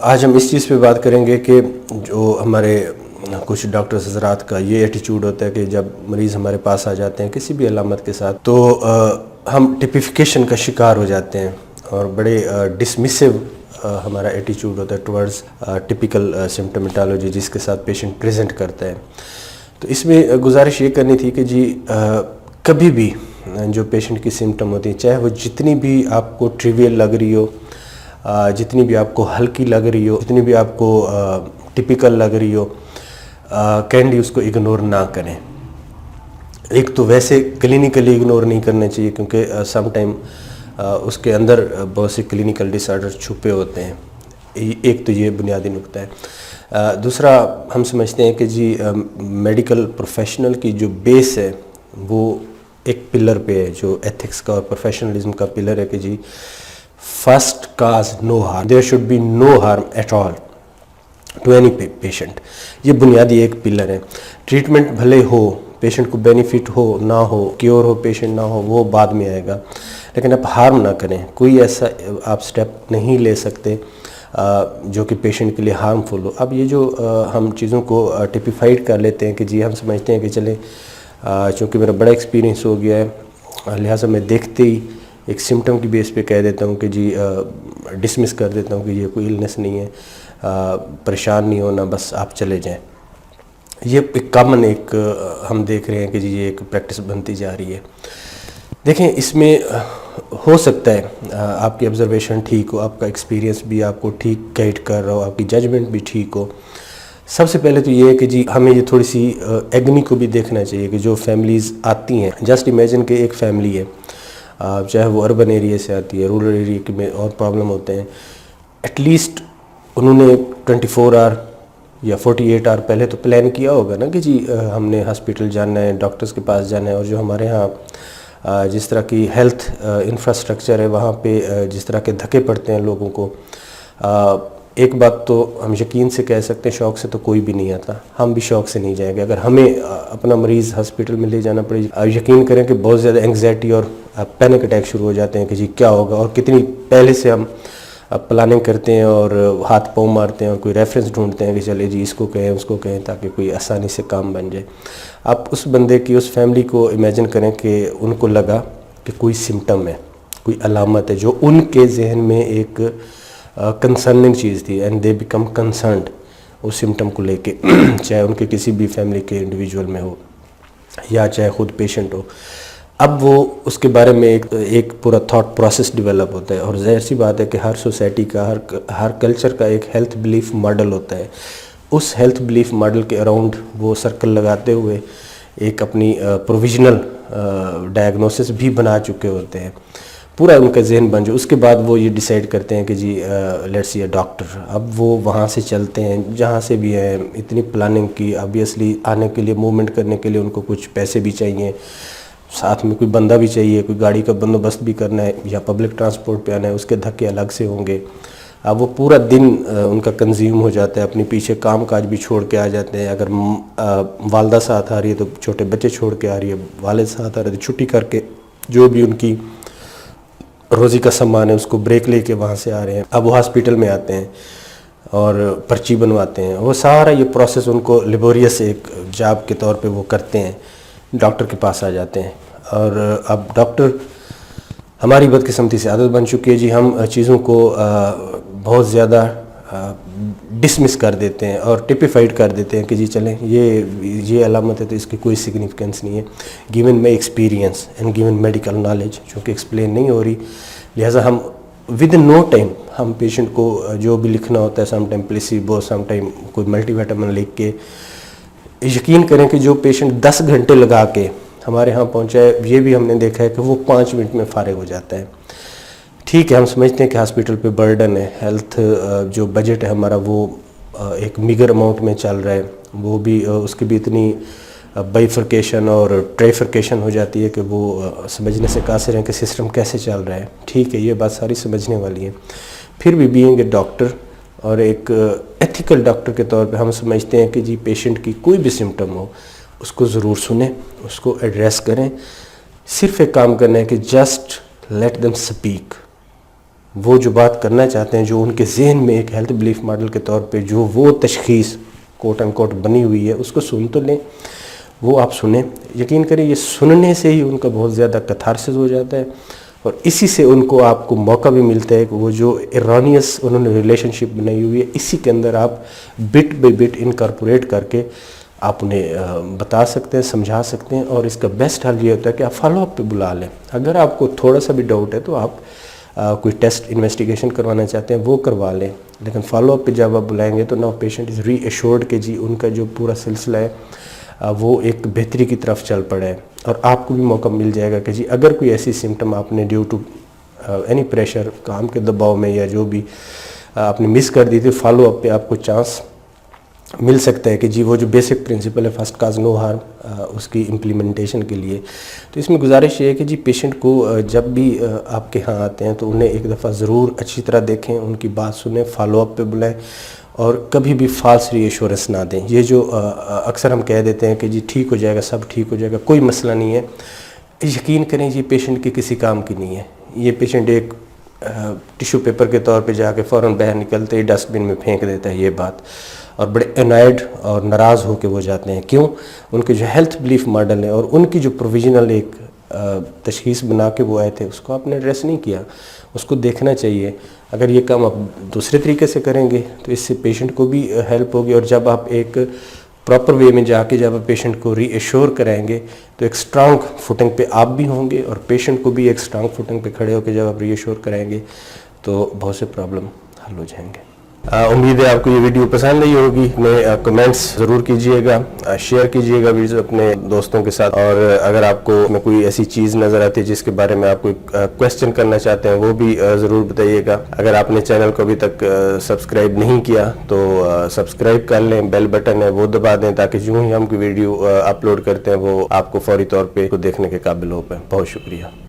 آج ہم اس چیز پہ بات کریں گے کہ جو ہمارے کچھ ڈاکٹرز حضرات کا یہ ایٹیچیوڈ ہوتا ہے کہ جب مریض ہمارے پاس آ جاتے ہیں کسی بھی علامت کے ساتھ تو ہم ٹپیفیکیشن کا شکار ہو جاتے ہیں اور بڑے ڈسمسو ہمارا ایٹیچیوڈ ہوتا ہے ٹورڈز ٹپیکل سمپٹومیٹالوجی جس کے ساتھ پیشنٹ پریزنٹ کرتا ہے. تو اس میں گزارش یہ کرنی تھی کہ جی کبھی بھی جو پیشنٹ کی سمٹم ہوتی ہے چاہے وہ جتنی بھی آپ کو ٹریویل لگ رہی ہو، جتنی بھی آپ کو ہلکی لگ رہی ہو، جتنی بھی آپ کو ٹپیکل لگ رہی ہو، کینڈلی اس کو اگنور نہ کریں. ایک تو ویسے کلینکلی اگنور نہیں کرنا چاہیے کیونکہ سم ٹائم اس کے اندر بہت سے کلینکل ڈس آرڈر چھپے ہوتے ہیں. ایک تو یہ بنیادی نقطہ ہے. دوسرا ہم سمجھتے ہیں کہ جی میڈیکل پروفیشنل کی جو بیس ہے وہ ایک پلر پہ ہے جو ایتھکس کا اور پروفیشنلزم کا پلر ہے کہ جی first cause no harm, there should be no harm at all to any patient. یہ بنیادی ایک پلر ہے. ٹریٹمنٹ بھلے ہو، پیشنٹ کو بینیفٹ ہو نہ ہو، کیور ہو پیشنٹ نہ ہو، وہ بعد میں آئے گا، لیکن آپ ہارم نہ کریں. کوئی ایسا آپ سٹیپ نہیں لے سکتے جو کہ پیشنٹ کے لیے ہارمفل ہو. اب یہ جو ہم چیزوں کو ٹپیفائڈ کر لیتے ہیں کہ جی ہم سمجھتے ہیں کہ چلیں چونکہ میرا بڑا ایکسپیرینس ہو گیا ہے لہٰذا میں دیکھتے ہی ایک سمٹم کی بیس پہ کہہ دیتا ہوں کہ جی ڈسمس کر دیتا ہوں کہ یہ کوئی النس نہیں ہے، پریشان نہیں ہونا، بس آپ چلے جائیں. یہ ایک کامن ایک ہم دیکھ رہے ہیں کہ جی یہ ایک پریکٹس بنتی جا رہی ہے. دیکھیں اس میں ہو سکتا ہے آپ کی آبزرویشن ٹھیک ہو، آپ کا ایکسپیرینس بھی آپ کو ٹھیک گائیڈ کر رہا ہو، آپ کی ججمنٹ بھی ٹھیک ہو. سب سے پہلے تو یہ ہے کہ جی ہمیں یہ تھوڑی سی ایگنی کو بھی دیکھنا چاہیے کہ جو فیملیز آتی ہیں، جسٹ امیجن کہ ایک فیملی ہے چاہے وہ اربن ایریا سے آتی ہے، رورل ایریا میں اور پرابلم ہوتے ہیں، ایٹ لیسٹ انہوں نے 24 آور یا 48 آور پہلے تو پلان کیا ہوگا نا کہ جی ہم نے ہاسپٹل جانا ہے، ڈاکٹرز کے پاس جانا ہے. اور جو ہمارے ہاں جس طرح کی ہیلتھ انفراسٹرکچر ہے وہاں پہ جس طرح کے دھکے پڑتے ہیں لوگوں کو، ایک بات تو ہم یقین سے کہہ سکتے ہیں شوق سے تو کوئی بھی نہیں آتا. ہم بھی شوق سے نہیں جائیں گے. اگر ہمیں اپنا مریض ہاسپٹل میں لے جانا پڑے، یقین کریں کہ بہت زیادہ انگزائٹی اور پینک اٹیک شروع ہو جاتے ہیں کہ جی کیا ہوگا، اور کتنی پہلے سے ہم پلاننگ کرتے ہیں اور ہاتھ پاؤں مارتے ہیں اور کوئی ریفرنس ڈھونڈتے ہیں کہ چلے جی اس کو کہیں اس کو کہیں تاکہ کوئی آسانی سے کام بن جائے. آپ اس بندے کی، اس فیملی کو امیجن کریں کہ ان کو لگا کہ کوئی سمٹم ہے، کوئی علامت ہے جو ان کے ذہن میں ایک کنسرننگ چیز تھی، اینڈ دے بیکم کنسرنڈ اس سمٹم کو لے کے چاہے ان کے کسی بھی فیملی کے انڈیویجول میں ہو یا چاہے خود پیشنٹ ہو. اب وہ اس کے بارے میں ایک پورا تھاٹ پروسیس ڈیولپ ہوتا ہے. اور ظاہر سی بات ہے کہ ہر سوسائٹی کا، ہر کلچر کا ایک ہیلتھ بلیف ماڈل ہوتا ہے. اس ہیلتھ بلیف ماڈل کے اراؤنڈ وہ سرکل لگاتے ہوئے ایک اپنی پروویژنل ڈائگنوسس بھی بنا چکے ہوتے ہیں. پورا ان کا ذہن بن جائے اس کے بعد وہ یہ ڈیسائیڈ کرتے ہیں کہ جی لیٹس سی اے ڈاکٹر. اب وہ وہاں سے چلتے ہیں جہاں سے بھی ہیں، اتنی پلاننگ کی، آبویسلی آنے کے لیے، موومنٹ کرنے کے لیے ان کو کچھ پیسے بھی چاہیے، ساتھ میں کوئی بندہ بھی چاہیے، کوئی گاڑی کا بندوبست بھی کرنا ہے یا پبلک ٹرانسپورٹ پہ آنا ہے، اس کے دھکے الگ سے ہوں گے. اب وہ پورا دن ان کا کنزیوم ہو جاتا ہے، اپنے پیچھے کام کاج بھی چھوڑ کے آ جاتے ہیں. اگر والدہ ساتھ آ رہی ہے تو چھوٹے بچے چھوڑ کے آ رہی ہے، والد ساتھ آ رہے تو چھٹی کر کے جو بھی ان کی روزی کا سامان ہے اس کو بریک لے کے وہاں سے آ رہے ہیں. اب وہ ہاسپٹل میں آتے ہیں اور پرچی بنواتے ہیں. وہ سارا یہ پروسیس ان کو لیبوریس ایک جاب کے طور پہ وہ کرتے ہیں، ڈاکٹر کے پاس آ جاتے ہیں. اور اب ڈاکٹر ہماری بدقسمتی سے عادت بن چکی ہے جی ہم چیزوں کو بہت زیادہ ڈسمس کر دیتے ہیں اور ٹپیفائڈ کر دیتے ہیں کہ جی چلیں یہ علامت ہے تو اس کی کوئی سگنیفیکنس نہیں ہے. Given my experience and given medical knowledge چونکہ ایکسپلین نہیں ہو رہی، لہٰذا ہم ود ان نو ٹائم ہم پیشنٹ کو جو بھی لکھنا ہوتا ہے، some time placebo, some time کوئی ملٹی ویٹامن لکھ کے، یقین کریں کہ جو پیشنٹ 10 گھنٹے لگا کے ہمارے ہاں پہنچا ہے یہ بھی ہم نے دیکھا ہے کہ وہ 5 منٹ میں فارغ ہو جاتا ہے. ٹھیک ہے، ہم سمجھتے ہیں کہ ہاسپٹل پہ برڈن ہے، ہیلتھ جو بجٹ ہے ہمارا وہ ایک میگر اماؤنٹ میں چل رہا ہے، وہ بھی اس کی بھی اتنی بائیفرکیشن اور ٹرائیفرکیشن ہو جاتی ہے کہ وہ سمجھنے سے قاصر ہیں کہ سسٹم کیسے چل رہا ہے. ٹھیک ہے، یہ بات ساری سمجھنے والی ہے. پھر بھی بینگ اے ڈاکٹر اور ایک ایتھیکل ڈاکٹر کے طور پہ ہم سمجھتے ہیں کہ جی پیشنٹ کی کوئی بھی سمٹم ہو اس کو ضرور سنیں، اس کو ایڈریس کریں. صرف ایک کام کرنا ہے کہ جسٹ لیٹ دیم سپیک. وہ جو بات کرنا چاہتے ہیں, جو ان کے ذہن میں ایک ہیلتھ بلیف ماڈل کے طور پہ جو وہ تشخیص کوٹ ان کوٹ بنی ہوئی ہے, اس کو سن تو لیں, وہ آپ سنیں. یقین کریں یہ سننے سے ہی ان کا بہت زیادہ کتھارسس ہو جاتا ہے, اور اسی سے ان کو آپ کو موقع بھی ملتا ہے کہ وہ جو ایرانیس انہوں نے ریلیشن شپ بنائی ہوئی ہے, اسی کے اندر آپ بٹ بائی بٹ انکارپوریٹ کر کے آپ انہیں بتا سکتے ہیں, سمجھا سکتے ہیں. اور اس کا بیسٹ حل یہ ہوتا ہے کہ آپ فالو اپ پہ بلا لیں. اگر آپ کو تھوڑا سا بھی ڈاؤٹ ہے تو آپ کوئی ٹیسٹ انویسٹیگیشن کروانا چاہتے ہیں وہ کروا لیں, لیکن فالو اپ پہ جب آپ بلائیں گے تو now patient is reassured کہ جی ان کا جو پورا سلسلہ ہے وہ ایک بہتری کی طرف چل پڑا ہے. اور آپ کو بھی موقع مل جائے گا کہ جی اگر کوئی ایسی سمٹم آپ نے ڈیو ٹو اینی پریشر, کام کے دباؤ میں یا جو بھی آپ نے مس کر دی تھی, فالو اپ پہ آپ کو چانس مل سکتا ہے کہ جی وہ جو بیسک پرنسپل ہے فرسٹ کاز نو ہارم, اس کی امپلیمنٹیشن کے لیے. تو اس میں گزارش یہ ہے کہ جی پیشنٹ کو جب بھی آپ کے ہاں آتے ہیں تو انہیں ایک دفعہ ضرور اچھی طرح دیکھیں, ان کی بات سنیں, فالو اپ پہ بلائیں, اور کبھی بھی فالس ری ایشورنس نہ دیں. یہ جو اکثر ہم کہہ دیتے ہیں کہ جی ٹھیک ہو جائے گا, سب ٹھیک ہو جائے گا, کوئی مسئلہ نہیں ہے, یقین کریں یہ پیشنٹ کے کسی کام کی نہیں ہے. یہ پیشنٹ ایک ٹیشو پیپر کے طور پہ جا کے فوراً باہر نکلتے ہی ڈسٹ بن میں پھینک دیتا ہے یہ بات, اور بڑے انائڈ اور ناراض ہو کے وہ جاتے ہیں. کیوں؟ ان کے جو ہیلتھ بلیف ماڈل ہے اور ان کی جو پروویژنل ایک تشخیص بنا کے وہ آئے تھے, اس کو آپ نے ایڈریس نہیں کیا. اس کو دیکھنا چاہیے. اگر یہ کام آپ دوسرے طریقے سے کریں گے تو اس سے پیشنٹ کو بھی ہیلپ ہوگی, اور جب آپ ایک پراپر وے میں جا کے جب آپ پیشنٹ کو ری ایشور کرائیں گے تو ایک سٹرانگ فوٹنگ پہ آپ بھی ہوں گے, اور پیشنٹ کو بھی ایک سٹرانگ فوٹنگ پہ کھڑے ہو کے جب آپ ری ایشور کرائیں گے تو بہت سے پرابلم حل ہو جائیں گے. امید ہے آپ کو یہ ویڈیو پسند نہیں ہوگی. میں کمنٹس ضرور کیجئے گا, شیئر کیجئے گا ویڈیو اپنے دوستوں کے ساتھ, اور اگر آپ کو میں کوئی ایسی چیز نظر آتی ہے جس کے بارے میں آپ کوئی کویسچن کرنا چاہتے ہیں وہ بھی ضرور بتائیے گا. اگر آپ نے چینل کو ابھی تک سبسکرائب نہیں کیا تو سبسکرائب کر لیں, بیل بٹن ہے وہ دبا دیں تاکہ جو ہی ہم کوئی ویڈیو اپلوڈ کرتے ہیں وہ آپ کو فوری طور پہ دیکھنے کے قابل ہو پائے. بہت شکریہ.